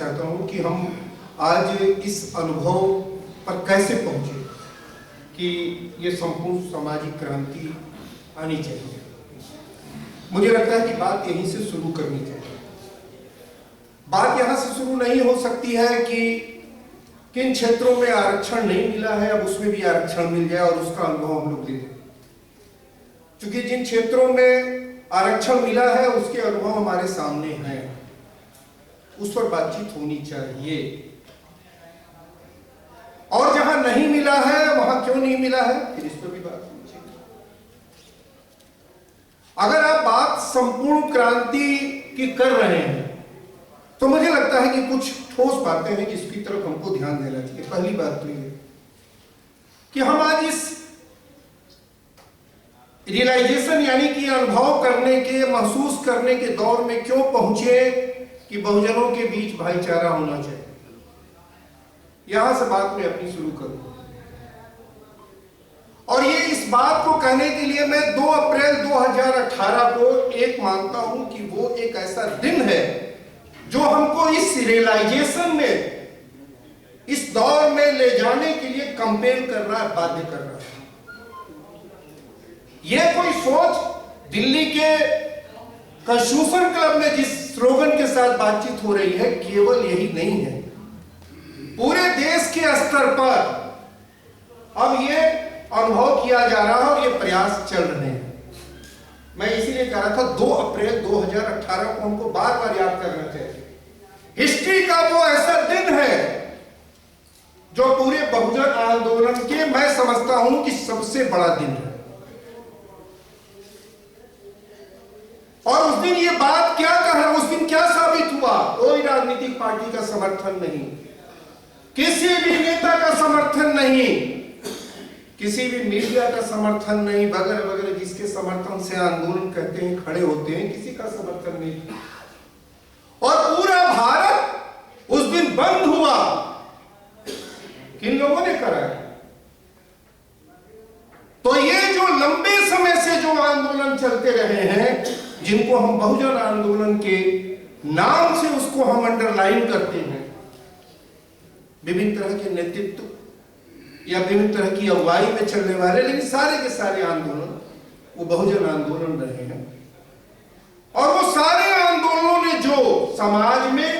चाहता हूँ कि हम आज इस अनुभव पर कैसे पहुँचे कि ये संपूर्ण सामाजिक क्रांति आनी चाहिए। मुझे लगता है कि बात यहीं से शुरू करनी चाहिए। बात यहाँ से शुरू नहीं हो सकती है कि किन क्षेत्रों में आरक्षण नहीं मिला है अब उसमें भी आरक्षण मिल जाए और उसका अनुभव हम लोग ले लें। क्योंकि जिन क्षेत्रों में आरक्षण मिला है उसके अनुभव हमारे सामने हैं, उस पर बातचीत होनी चाहिए। और जहां नहीं मिला है वहां क्यों नहीं मिला है फिर इस पर भी बात होनी चाहिए। अगर आप बात संपूर्ण क्रांति की कर रहे हैं तो मुझे लगता है कि कुछ ठोस बातें हैं जिसकी तरफ हमको ध्यान देना चाहिए। पहली बात तो ये कि हम आज इस रियलाइजेशन यानी कि अनुभव करने के, महसूस करने के दौर में क्यों पहुंचे कि बहुजनों के बीच भाईचारा होना चाहिए। यहां से बात मैं अपनी शुरू करूं और ये इस बात को कहने के लिए मैं 2 अप्रैल 2018 को एक मानता हूं कि वो एक ऐसा दिन है जो हमको इस रियलाइजेशन में, इस दौर में ले जाने के लिए कंपेल कर रहा है, बाध्य कर रहा है। यह कोई सोच दिल्ली के कंस्टिट्यूशन क्लब में जिस स्लोगन के साथ बातचीत हो रही है केवल यही नहीं है, पूरे देश के स्तर पर अब यह अनुभव किया जा रहा है और ये प्रयास चल रहे हैं। मैं इसीलिए कह रहा था 2 अप्रैल 2018 को हमको बार बार याद करना चाहिए। हिस्ट्री का वो ऐसा दिन है जो पूरे बहुजन आंदोलन के, मैं समझता हूं कि सबसे बड़ा दिन है। और उस दिन ये बात क्या कह रहा, उस दिन क्या साबित हुआ? कोई राजनीतिक पार्टी का समर्थन नहीं, किसी भी नेता का समर्थन नहीं, किसी भी मीडिया का समर्थन नहीं, वगैरह वगैरह जिसके समर्थन से आंदोलन कहते हैं, खड़े होते हैं, किसी का समर्थन नहीं। और पूरा भारत उस दिन बंद हुआ। किन लोगों ने कराया? तो ये जो लंबे समय से जो आंदोलन चलते रहे हैं, जिनको हम बहुजन आंदोलन के नाम से उसको हम अंडरलाइन करते हैं, विभिन्न तरह के नेतृत्व या विभिन्न तरह की अगुवाई में चलने वाले, लेकिन सारे के सारे आंदोलन वो बहुजन आंदोलन रहे हैं। और वो सारे आंदोलनों ने जो समाज में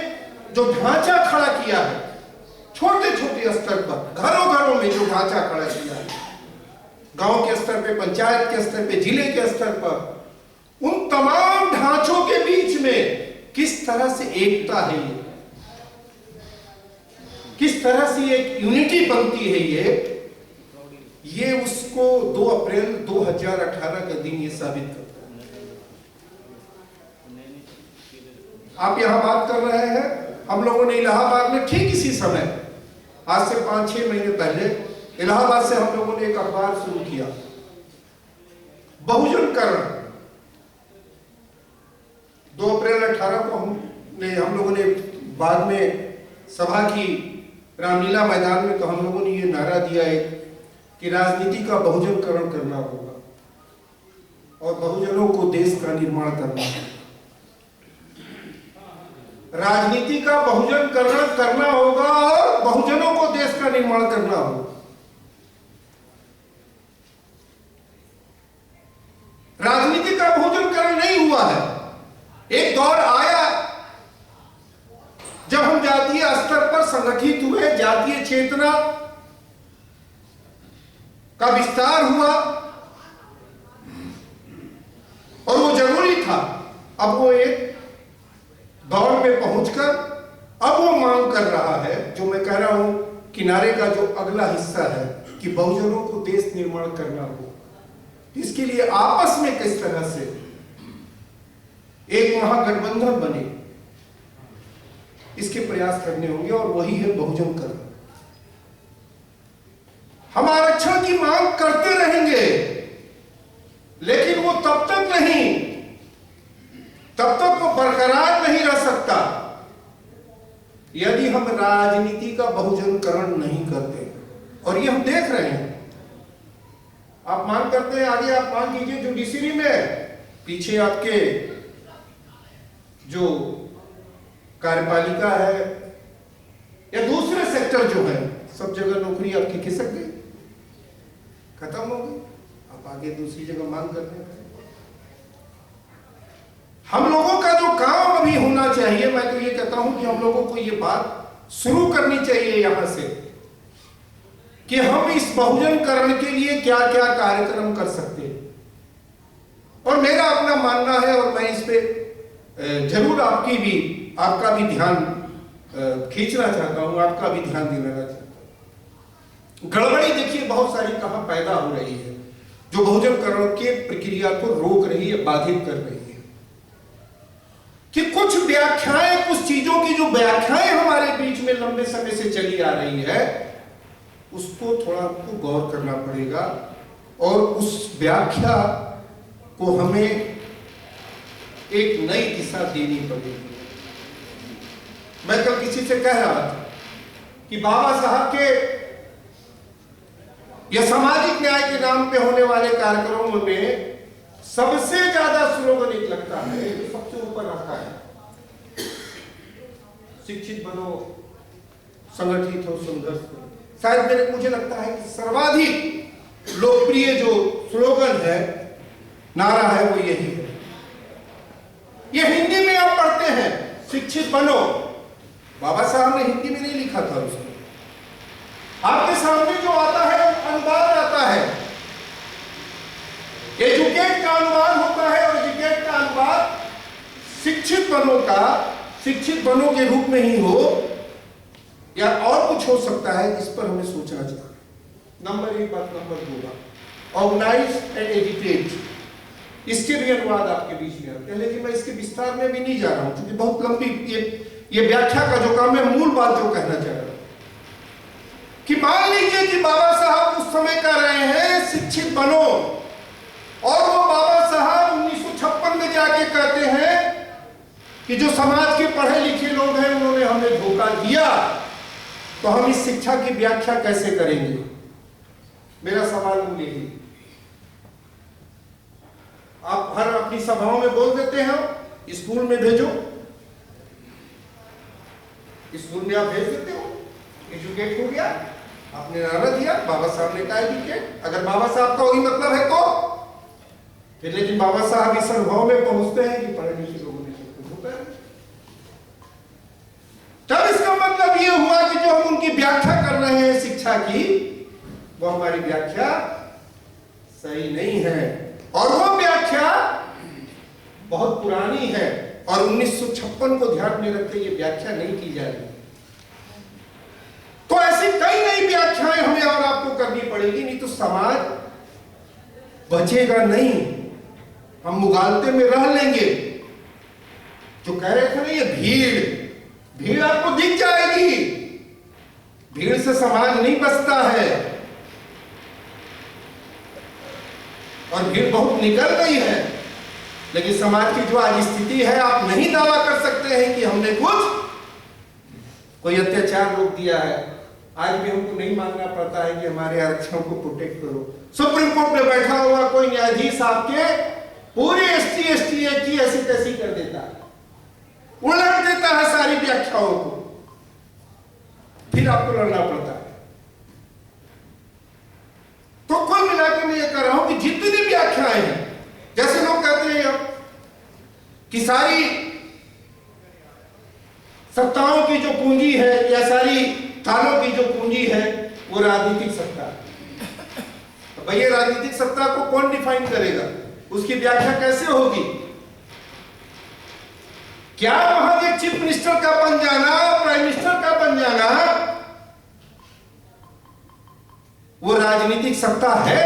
जो ढांचा खड़ा किया है, छोटे छोटे स्तर पर, घरों घरों में जो ढांचा खड़ा किया है, गांव के स्तर पे, पंचायत के स्तर पे, जिले के स्तर पर, उन तमाम ढांचों के बीच में किस तरह से एकता है, किस तरह से एक यूनिटी बनती है, ये उसको 2 अप्रैल 2018 का दिन ये साबित करता है। आप यहां बात कर रहे हैं, हम लोगों ने इलाहाबाद में ठीक इसी समय, आज से 5-6 महीने पहले, इलाहाबाद से हम लोगों ने एक अखबार शुरू किया, बहुजन करण। 2 अप्रैल 18 को हम लोगों ने बाद में सभा की रामलीला मैदान में, तो हम लोगों ने ये नारा दिया है कि राजनीति का बहुजनकरण करना होगा और बहुजनों को देश का निर्माण करना है। राजनीति का बहुजनकरण करना होगा और बहुजनों को देश का निर्माण करना होगा। राजनीति का बहुजनकरण नहीं हुआ है। एक दौर आया जब हम जातीय स्तर पर संगठित हुए, जातीय चेतना का विस्तार हुआ और वो जरूरी था। अब वो एक दौर में पहुंचकर अब वो मांग कर रहा है, जो मैं कह रहा हूं किनारे का जो अगला हिस्सा है, कि बहुजनों को देश निर्माण करना हो। इसके लिए आपस में किस तरह से एक महागठबंधन बने, इसके प्रयास करने होंगे और वही है बहुजन करण। हम आरक्षण की मांग करते रहेंगे, लेकिन वो तब तक वो बरकरार नहीं रह सकता यदि हम राजनीति का बहुजनकरण नहीं करते। और ये हम देख रहे हैं। आप मांग करते हैं, आगे आप मांग कीजिए जुडिशरी में, पीछे आपके जो कार्यपालिका है, या दूसरे सेक्टर जो है, सब जगह नौकरी आपकी खिसक गई, खत्म हो गई, आप आगे दूसरी जगह मांग करने लगे। हम लोगों का जो काम अभी होना चाहिए, मैं तो ये कहता हूं कि हम लोगों को ये बात शुरू करनी चाहिए यहां से कि हम इस बहुजनकरण के लिए क्या क्या कार्यक्रम कर सकते हैं। और मेरा अपना मानना है, और मैं इस पे जरूर आपका भी ध्यान खींचना चाहता हूं, आपका भी ध्यान दिलाना चाहता हूं। गड़बड़ी देखिए बहुत सारी कहां पैदा हो रही है, जो बहुजनकरण के प्रक्रिया को रोक रही है, बाधित कर रही है। कि कुछ व्याख्याएं, कुछ चीजों की जो व्याख्याएं हमारे बीच में लंबे समय से चली आ रही है, उसको थोड़ा आपको गौर करना पड़ेगा, और उस व्याख्या को हमें एक नई दिशा देनी पड़ेगी। मैं कल किसी से कह रहा था कि बाबा साहब के या सामाजिक न्याय के नाम पे होने वाले कार्यक्रमों में सबसे ज्यादा स्लोगन एक लगता है, जो सबसे ऊपर रहता है, शिक्षित बनो, संगठित हो, संघर्ष करो। शायद मुझे लगता है कि सर्वाधिक लोकप्रिय जो स्लोगन है, नारा है, वो यही है। ये हिंदी में आप पढ़ते हैं, शिक्षित बनो। बाबा साहब ने हिंदी में नहीं लिखा था उसको। आपके सामने जो आता है अनुवाद आता है, एजुकेट का अनुवाद होता है, और एजुकेट का अनुवाद शिक्षित बनो का, शिक्षित बनो के रूप में ही हो या और कुछ हो सकता है, इस पर हमें सोचना चाहिए। नंबर 1 बात। नंबर 2 बात, ऑर्गेनाइज एंड एजुकेट, इसके भी अनुवाद आपके बीच में आते हैं, लेकिन मैं इसके विस्तार में भी नहीं जा रहा हूं, क्योंकि बहुत लंबी ये व्याख्या का जो काम है, मूल बात जो कहना चाह रहा हूं कि मान लीजिए कि बाबा साहब उस समय कर रहे हैं शिक्षित बनो, और वो बाबा साहब 1956 में जाके कहते हैं कि जो समाज के पढ़े लिखे लोग हैं उन्होंने हमें धोखा दिया, तो हम इस शिक्षा की व्याख्या कैसे करेंगे। मेरा सवाल यही, आप हर अपनी सभाओं में बोल देते हैं स्कूल में भेजो, स्कूल में आप भेज देते हो, एजुकेट हो गया, आपने नारा दिया, बाबा साहब ने कहा एजुकेट। अगर बाबा साहब का वही मतलब है तो फिर, लेकिन बाबा साहब इस अनुभव में पहुंचते हैं कि पढ़े लिखे लोगों ने सब होता है। तब इसका मतलब ये हुआ कि जो हम उनकी व्याख्या कर रहे हैं शिक्षा की, वो हमारी व्याख्या सही नहीं है, और वो व्याख्या बहुत पुरानी है, और 1956 को ध्यान में रखते ये व्याख्या नहीं की जा रही। तो ऐसी कई नई व्याख्याएं हमें और आपको करनी पड़ेगी, नहीं तो समाज बचेगा नहीं, हम मुगालते में रह लेंगे। जो कह रहे थे ना, ये भीड़ आपको दिख जाएगी, भीड़ से समाज नहीं बचता है, और भीड़ बहुत निकल गई है, लेकिन समाज की जो आज स्थिति है, आप नहीं दावा कर सकते हैं कि हमने कोई अत्याचार रोक दिया है। आज भी हमको नहीं मानना पड़ता है कि हमारे आरक्षण को प्रोटेक्ट करो। सुप्रीम कोर्ट में बैठा हुआ कोई न्यायाधीश आपके पूरे एसटी एक्ट की ऐसी तैसी कर देता है, उलट देता है सारी व्याख्याओं को, फिर आपको लड़ना पड़ता है। तो कुल मिलाकर मैं ये कह रहा हूं कि जितनी व्याख्याएं हैं, जैसे लोग कहते हैं कि सारी सत्ताओं की जो पूंजी है या सारी थानों की जो पूंजी है वो राजनीतिक सत्ता है। तो भैया राजनीतिक सत्ता को कौन डिफाइन करेगा, उसकी व्याख्या कैसे होगी? क्या वहां एक चीफ मिनिस्टर का बन जाना, प्राइम मिनिस्टर का बन जाना, वो राजनीतिक सत्ता है?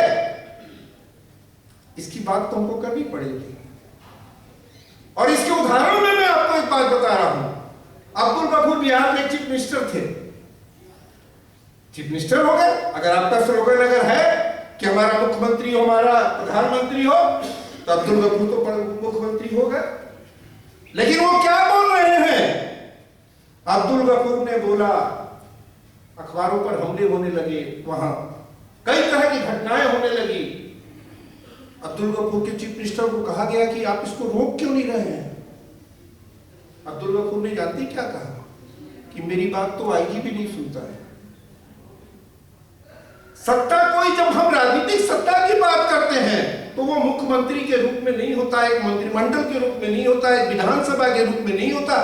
इसकी बात तो हमको करनी पड़ेगी। और इसके उदाहरण में मैं आपको एक बात बता रहा हूं। अब्दुल गफूर बिहार में चीफ मिनिस्टर थे, चीफ मिनिस्टर हो गए। अगर आपका स्लोगन अगर है कि हमारा मुख्यमंत्री हो, हमारा प्रधानमंत्री हो, तो अब्दुल गफूर तो मुख्यमंत्री हो गए। लेकिन वो क्या बोल रहे हैं? अब्दुल गफूर ने बोला, अखबारों पर हमले होने लगे, वहां कई तरह की घटनाएं होने लगी। अब्दुल गफूर के चीफ मिनिस्टर को कहा गया कि आप इसको रोक क्यों नहीं रहे हैं? अब्दुल गफूर ने जानती क्या कहा? कि मेरी बात तो आईजी भी नहीं सुनता है। सत्ता कोई, जब हम राजनीतिक सत्ता की बात करते हैं तो वो मुख्यमंत्री के रूप में नहीं होता, एक मंत्रिमंडल के रूप में नहीं होता, एक विधानसभा के रूप में नहीं होता,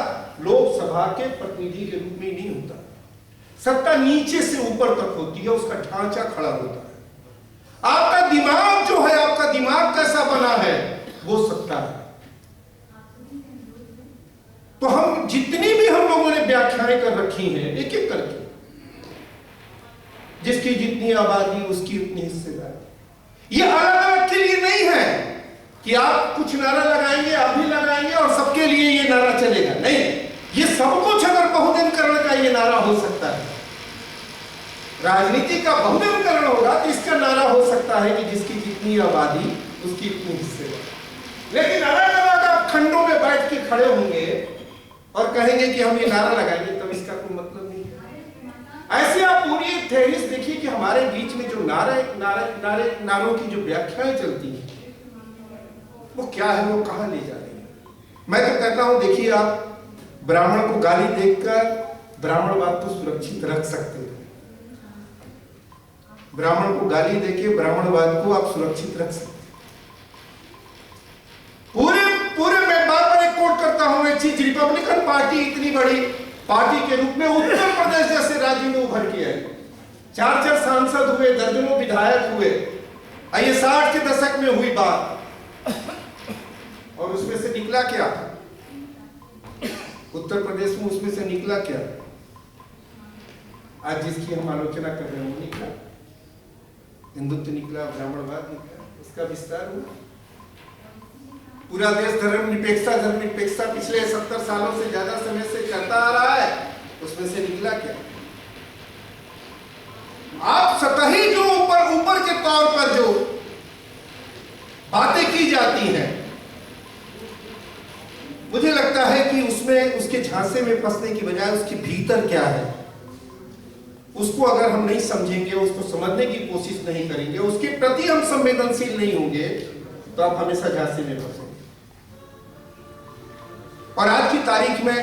लोकसभा के प्रतिनिधि के रूप में ही नहीं होता। सत्ता नीचे से ऊपर तक होती है, उसका ढांचा खड़ा होता है। आपका दिमाग जो है, आपका दिमाग कैसा बना है, वो सत्ता है। तो हम जितनी भी हम लोगों ने व्याख्याएं कर रखी हैं एक एक करके, जिसकी जितनी आबादी उसकी उतनी हिस्सेदारी, ये अलग अलग के लिए नहीं है कि आप कुछ नारा लगाएंगे, आप भी लगाएंगे और सबके लिए ये नारा चलेगा, नहीं। ये सब कुछ अगर बहुजनकरण का ये नारा हो सकता है, राजनीति का बहुजनकरण होगा तो इसका नारा हो सकता है कि जिसकी जितनी आबादी उसकी उतनी हिस्सेदारी। लेकिन अलग अलग आप खंडों में बैठ के खड़े होंगे और कहेंगे कि हम ये नारा लगाएंगे, तब इसका कोई मतलब नहीं है। ऐसे आप पूरी थेरीज देखिए कि हमारे बीच में जो नारों की जो व्याख्याएं चलती हैं वो क्या है, वो कहां ले जा रही है। मैं तो कहता हूं, देखिए आप ब्राह्मण को गाली देकर ब्राह्मणवाद को सुरक्षित रख सकते हैं, ब्राह्मण को गाली देके ब्राह्मणवाद को आप सुरक्षित रख सकते हैं। पूरे मैं बार बार एक कोट करता हूं, एक चीज, रिपब्लिकन पार्टी इतनी बड़ी पार्टी के रूप में उत्तर प्रदेश जैसे राज्य में उभर के आई, 4 सांसद हुए, दर्जनों विधायक हुए, ये 60 के दशक में हुई बात, और उसमें से निकला क्या? उत्तर प्रदेश में उसमें से निकला क्या? आज जिसकी हम आलोचना कर रहे हैं वो निकला, हिंदुत्व निकला, ब्राह्मणवाद निकला, उसका विस्तार हुआ। पूरा देश धर्मनिरपेक्षता पिछले 70 सालों से ज्यादा समय से करता आ रहा है, उसमें से निकला क्या? आप सतही जो ऊपर के तौर पर जो बातें की जाती हैं, मुझे लगता है कि उसमें उसके झांसे में फंसने की बजाय उसके भीतर क्या है, उसको अगर हम नहीं समझेंगे, उसको समझने की कोशिश नहीं करेंगे, उसके प्रति हम संवेदनशील नहीं होंगे, तो आप हमेशा झांसे में फंसेंगे। और आज की तारीख में,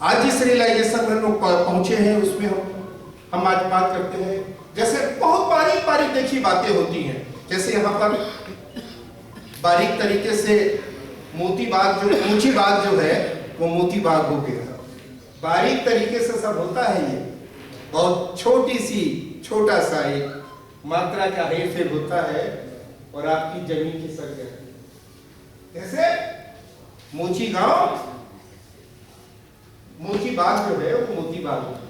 आज जिस रियलाइजेशन में लोग पहुंचे हैं, उसमें हम आज बात करते हैं, जैसे बहुत बारीक देखी बातें होती हैं, जैसे यहाँ पर बारीक तरीके से ऊंची बाग जो है वो मोती बाग हो गया, बारीक तरीके से सब होता है। ये बहुत छोटा सा एक मात्रा का हेरफेर होता है और आपकी जमीन खिसक जाती है। जैसे मोची बाग जो है वो मोती बाग होता है,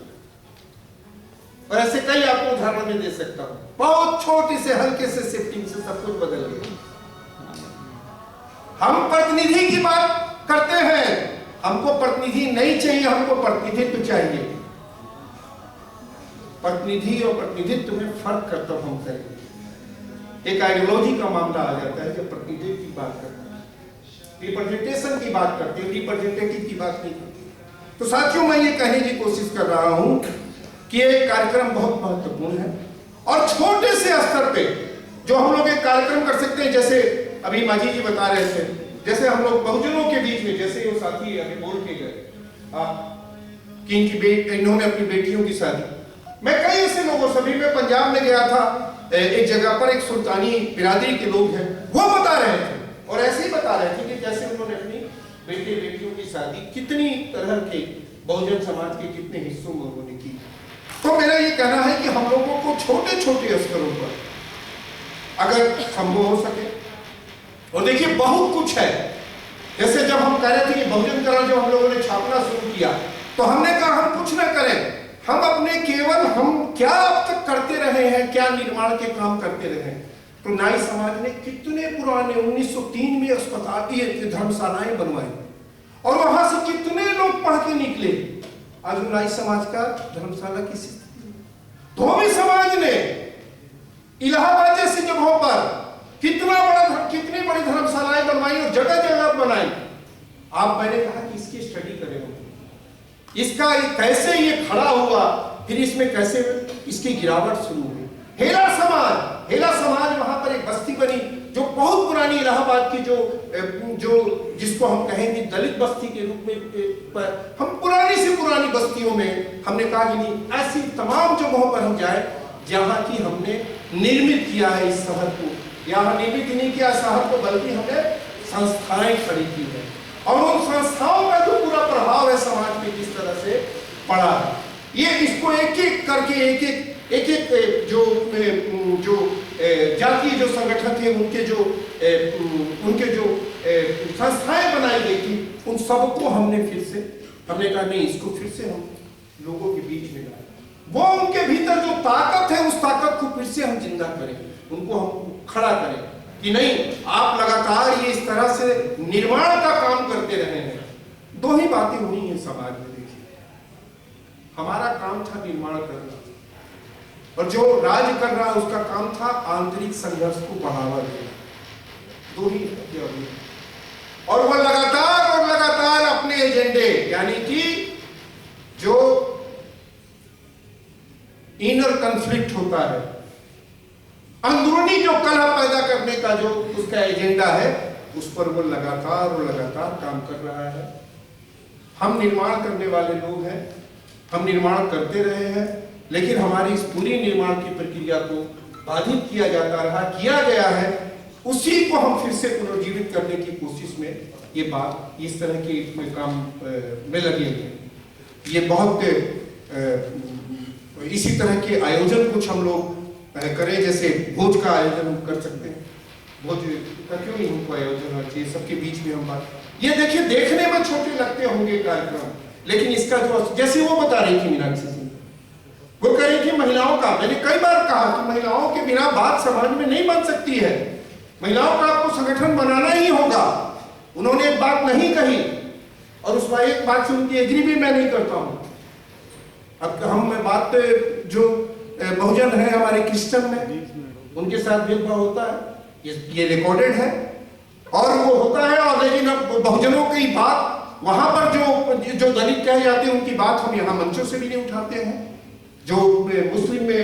और ऐसे कई आपको उदाहरण में दे सकता हूं। बहुत छोटी से हल्के से शिफ्टिंग से सब कुछ बदल गया। हम प्रतिनिधि की बात करते हैं, हमको प्रतिनिधि नहीं चाहिए, हमको प्रतिनिधित्व चाहिए। प्रतिनिधि और प्रतिनिधित्व में फर्क करता हम करेंगे। एक आइडियोलॉजी का मामला आ जाता है जब प्रतिनिधित्व की बात करते हैं, रिप्रेजेंटेशन की बात करते हैं, रिप्रेजेंटेटिव की बात नहीं करते। तो साथियों, मैं ये कहने की कोशिश कर रहा हूं कि ये कार्यक्रम बहुत महत्वपूर्ण है, और छोटे से स्तर पे जो हम लोग एक कार्यक्रम कर सकते हैं, जैसे अभी माजी जी बता रहे थे, जैसे हम लोग बहुजनों के बीच में, जैसे वो साथी अभी बोल के गए कि इन्होंने अपनी बेटियों की शादी, मैं कई ऐसे लोगों, सभी में पंजाब में गया था, एक जगह पर एक सुल्तानी बिरादरी के लोग हैं, वो बता रहे थे, और ऐसे ही बता रहे थे कि जैसे उन्होंने अपनी बेटियों की शादी कितनी तरह के बहुजन समाज के कितने हिस्सों में उन्होंने की। तो मेरा ये कहना है कि हम लोगों को छोटे स्तरों पर अगर संभव हो सके, और देखिए बहुत कुछ है, जैसे जब हम कह रहे थे कि बहुजनकरण जो हम लोगों ने छापना शुरू किया, तो हमने कहा हम कुछ ना करें, हम अपने केवल हम क्या अब तक करते रहे हैं, क्या निर्माण के काम करते रहे हैं। तो नाई समाज ने कितने पुराने 1903 में अस्पताल की धर्मशालाएं बनवाई, और वहां से कितने लोग पढ़ के निकले। आज नाई समाज का धर्मशाला की स्थिति, धोबी समाज ने इलाहाबाद जैसी जगहों पर कितनी बड़ी धर्मशालाएं बनवाई और जगह जगह बनाई। आप, मैंने कहा कि इसकी स्टडी करें, इसका कैसे ये खड़ा हुआ, फिर इसमें कैसे इसकी गिरावट शुरू हुई। हेला समाज वहां पर एक बस्ती बनी जो बहुत पुरानी इलाहाबाद की जो जिसको हम कहेंगे दलित बस्ती के रूप में हम पुरानी से पुरानी बस्तियों में हमने कहा कि नहीं, ऐसी तमाम जगहों पर हम जाए जहां की हमने निर्मित किया है इस शहर को, यहाँ निर्मित नहीं किया शहर को, बल्कि हमने संस्थाएं खड़ी की है और उन संस्थाओं का जो पूरा प्रभाव है समाज में किस तरह से पड़ा है, ये इसको एक एक करके एक एक जो जातीय जो संगठन थे उनके जो संस्थाएं बनाई गई थी, उन सबको हमने कहा नहीं, इसको फिर से हम लोगों के बीच में लाए, वो उनके भीतर जो ताकत है उस ताकत को फिर से हम जिंदा करें, उनको हम खड़ा करें कि नहीं, आप लगातार ये इस तरह से निर्माण का काम करते रहे हैं। दो ही बातें हुई हैं समाज में, देखिए, हमारा काम था निर्माण करना और जो राज कर रहा है उसका काम था आंतरिक संघर्ष को बढ़ावा देना। दो ही हत्या हुई और वो लगातार अपने एजेंडे, यानी कि जो इनर कॉन्फ्लिक्ट होता है, अंदरूनी जो कलह पैदा करने का जो उसका एजेंडा है, उस पर वो लगातार काम कर रहा है। हम निर्माण करने वाले लोग हैं, हम निर्माण करते रहे हैं, लेकिन हमारी इस पूरी निर्माण की प्रक्रिया को बाधित किया गया है, उसी को हम फिर से पुनर्जीवित करने की कोशिश में ये बात इस तरह के काम में लगे हैं। ये बहुत इसी तरह के आयोजन कुछ हम लोग करें, जैसे भोज का आयोजन हम कर सकते हैं, भोज का क्यों नहीं हमको आयोजन होना चाहिए, सबके बीच में हम बात, ये देखिए देखने में छोटे लगते होंगे कार्यक्रम, लेकिन इसका जो, जैसे वो बता रही थी मीनाक्षी सिंह, वो कह रही थी महिलाओं का, मैंने कई बार कहा कि महिलाओं के बिना बात समाज में नहीं बन सकती है, महिलाओं का आपको संगठन बनाना ही होगा। उन्होंने एक बात नहीं कही और उस एक बात से उनकी एग्री भी मैं नहीं करता हूं। अब हम बात जो बहुजन है हमारे क्रिश्चियन में, उनके साथ भेदभाव होता है, ये रिकॉर्डेड है और वो होता है, और लेकिन अब बहुजनों की बात वहां पर जो दलित कहे जाते हैं उनकी बात हम यहाँ मंचों से भी नहीं उठाते हैं, जो मुस्लिम में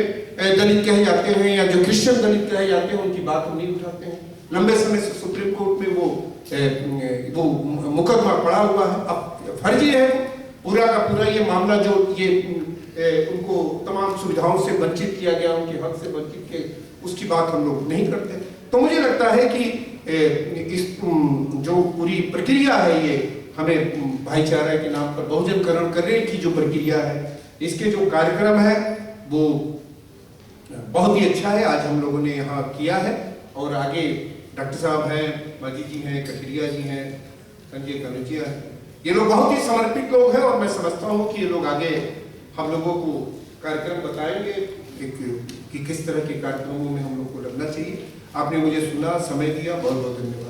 दलित कहे जाते हैं या जो क्रिश्चियन दलित कहे जाते हैं उनकी बात हम नहीं उठाते हैं। लंबे समय से सुप्रीम कोर्ट में वो मुकदमा पड़ा हुआ है, अब फर्जी है पूरा का पूरा ये मामला, जो ये उनको तमाम सुविधाओं से वंचित किया गया, उनके हक से वंचित किए, उसकी बात हम लोग नहीं करते। तो मुझे लगता है कि इस जो पूरी प्रक्रिया है, ये हमें भाईचारा के नाम पर बहुजनकरण करने की जो प्रक्रिया है, इसके जो कार्यक्रम है वो बहुत ही अच्छा है, आज हम लोगों ने यहाँ किया है और आगे डॉक्टर साहब हैं, माजी जी हैं, कठरिया जी हैं, संजय कनौजिया है, ये लोग बहुत ही समर्पित लोग हैं और मैं समझता हूँ कि ये लोग आगे हम लोगों को कार्यक्रम बताएंगे कि किस तरह के कार्यक्रमों में हम लोग को लगना चाहिए। आपने मुझे सुना, समय दिया, बहुत बहुत धन्यवाद।